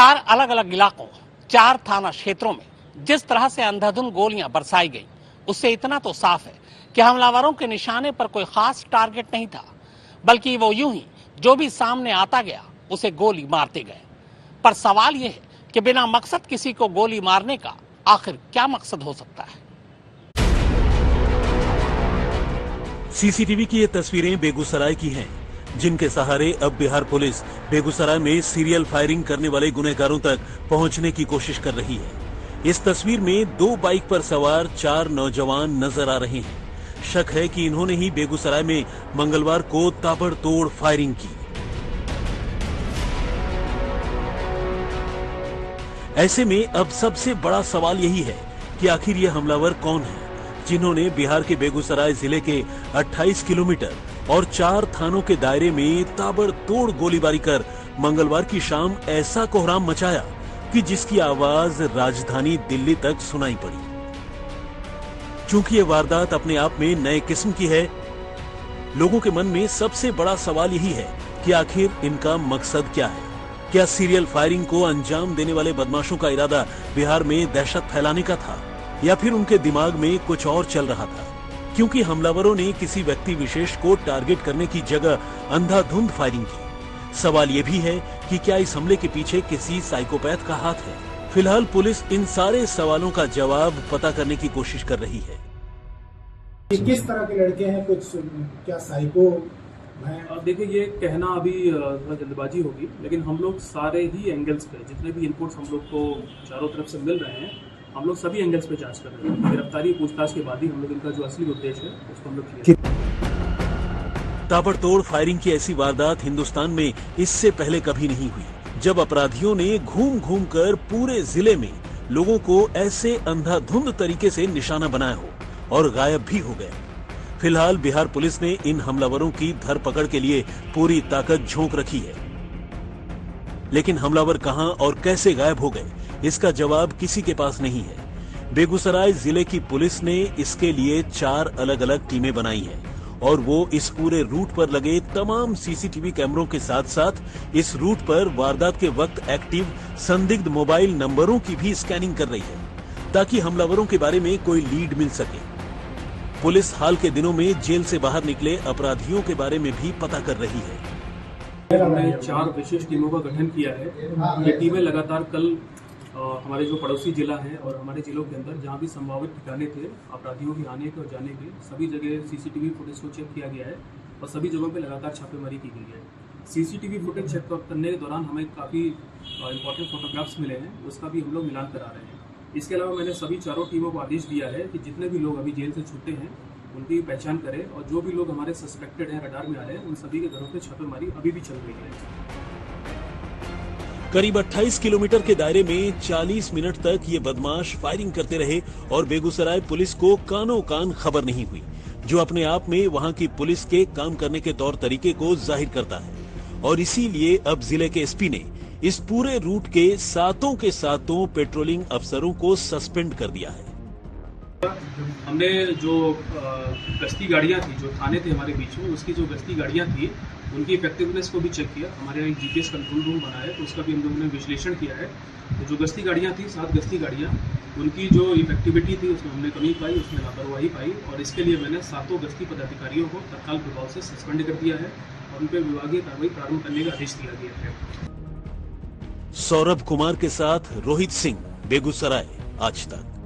चार अलग अलग इलाकों, चार थाना क्षेत्रों में जिस तरह से अंधाधुंध गोलियां बरसाई गई, उससे इतना तो साफ है कि हमलावरों के निशाने पर कोई खास टारगेट नहीं था, बल्कि वो यूं ही जो भी सामने आता गया उसे गोली मारते गए। पर सवाल यह है कि बिना मकसद किसी को गोली मारने का आखिर क्या मकसद हो सकता है। सीसीटीवी की ये तस्वीरें बेगूसराय की हैं, जिनके सहारे अब बिहार पुलिस बेगूसराय में सीरियल फायरिंग करने वाले गुनहगारों तक पहुंचने की कोशिश कर रही है। इस तस्वीर में 2 बाइक पर सवार 4 नौजवान नजर आ रहे हैं। शक है कि इन्होंने ही बेगूसराय में मंगलवार को ताबड़तोड़ फायरिंग की। ऐसे में अब सबसे बड़ा सवाल यही है कि आखिर ये हमलावर कौन है, जिन्होंने बिहार के बेगूसराय जिले के 28 किलोमीटर और 4 थानों के दायरे में ताबड़तोड़ गोलीबारी कर मंगलवार की शाम ऐसा कोहराम मचाया कि जिसकी आवाज राजधानी दिल्ली तक सुनाई पड़ी। चूंकि ये वारदात अपने आप में नए किस्म की है, लोगों के मन में सबसे बड़ा सवाल यही है कि आखिर इनका मकसद क्या है। क्या सीरियल फायरिंग को अंजाम देने वाले बदमाशों का इरादा बिहार में दहशत फैलाने का था, या फिर उनके दिमाग में कुछ और चल रहा था? क्योंकि हमलावरों ने किसी व्यक्ति विशेष को टारगेट करने की जगह अंधाधुंध फायरिंग की। सवाल ये भी है कि क्या इस हमले के पीछे किसी साइकोपैथ का हाथ है? फिलहाल पुलिस इन सारे सवालों का जवाब पता करने की कोशिश कर रही है। किस तरह के लड़के हैं, कुछ क्या साइको हैं? देखिए, ये कहना अभी थोड़ा जल्दबाजी होगी, लेकिन हम लोग सारे ही एंगल्स पे, जितने भी इनपुट्स हम लोग को चारों तरफ से मिल रहे हैं, हम लोग सभी एंगल्स पे जांच कर रहे हैं। गिरफ्तारी पूछताछ के बाद ही हम लोग इनका जो असली उद्देश्य है उसको हम लोग क्लियर। ताबड़तोड़ फायरिंग की ऐसी वारदात हिंदुस्तान में इससे पहले कभी नहीं हुई, जब अपराधियों ने घूम घूम कर पूरे जिले में लोगों को ऐसे अंधाधुंध तरीके से निशाना बनाया हो और गायब भी हो गए। फिलहाल बिहार पुलिस ने इन हमलावरों की धरपकड़ के लिए पूरी ताकत झोंक रखी है, लेकिन हमलावर कहां और कैसे गायब हो गए, इसका जवाब किसी के पास नहीं है। बेगूसराय जिले की पुलिस ने इसके लिए 4 अलग अलग टीमें बनाई हैं और वो इस पूरे रूट पर लगे तमाम सीसीटीवी कैमरों के साथ साथ इस रूट पर वारदात के वक्त एक्टिव संदिग्ध मोबाइल नंबरों की भी स्कैनिंग कर रही है, ताकि हमलावरों के बारे में कोई लीड मिल सके। पुलिस हाल के दिनों में जेल से बाहर निकले अपराधियों के बारे में भी पता कर रही है। हमने 4 विशेष टीमों का गठन किया है। ये टीमें लगातार कल हमारे जो पड़ोसी जिला है और हमारे जिलों के अंदर जहां भी संभावित ठिकाने थे अपराधियों के आने के और जाने के, सभी जगह सीसीटीवी फुटेज को चेक किया गया है और सभी जगहों पे लगातार छापेमारी की गई है। सीसीटीवी फुटेज चेक करने के दौरान हमें काफ़ी इंपॉर्टेंट फोटोग्राफ्स मिले हैं, उसका भी हम लोग मिलान करा रहे हैं। इसके अलावा मैंने सभी चारों टीमों को आदेश दिया है कि जितने भी लोग अभी जेल से छूटे हैं उनकी पहचान करें, और जो भी लोग हमारे सस्पेक्टेड हैं, रडार में आ रहे हैं, उन सभी के घरों पे छापेमारी अभी भी चल रही है। करीब 28 किलोमीटर के दायरे में 40 मिनट तक ये बदमाश फायरिंग करते रहे और बेगूसराय पुलिस को कानों कान खबर नहीं हुई, जो अपने आप में वहां की पुलिस के काम करने के तौर तरीके को जाहिर करता है। और इसीलिए अब जिले के एसपी ने इस पूरे रूट के 7 के 7 पेट्रोलिंग अफसरों को सस्पेंड कर दिया है। हमने जो गश्ती गाड़ियां थी, जो थाने थे हमारे बीच में, उसकी जो गश्ती गाड़ियां थी उनकी इफेक्टिवनेस को भी चेक किया। हमारे यहाँ एक जीपीएस कंट्रोल रूम बना है, तो उसका भी हम लोगों ने विश्लेषण किया है। तो जो गश्ती गाड़ियाँ थी, 7 गश्ती गाड़ियाँ, उनकी जो इफेक्टिविटी थी उसमें हमने कमी पाई, उसमें लापरवाही पाई, और इसके लिए मैंने 7 गश्ती पदाधिकारियों को तत्काल प्रभाव से सस्पेंड कर दिया है और उन पर विभागीय कार्रवाई प्रारंभ करने का आदेश दिया गया है। सौरभ कुमार के साथ रोहित सिंह, बेगूसराय, आज तक।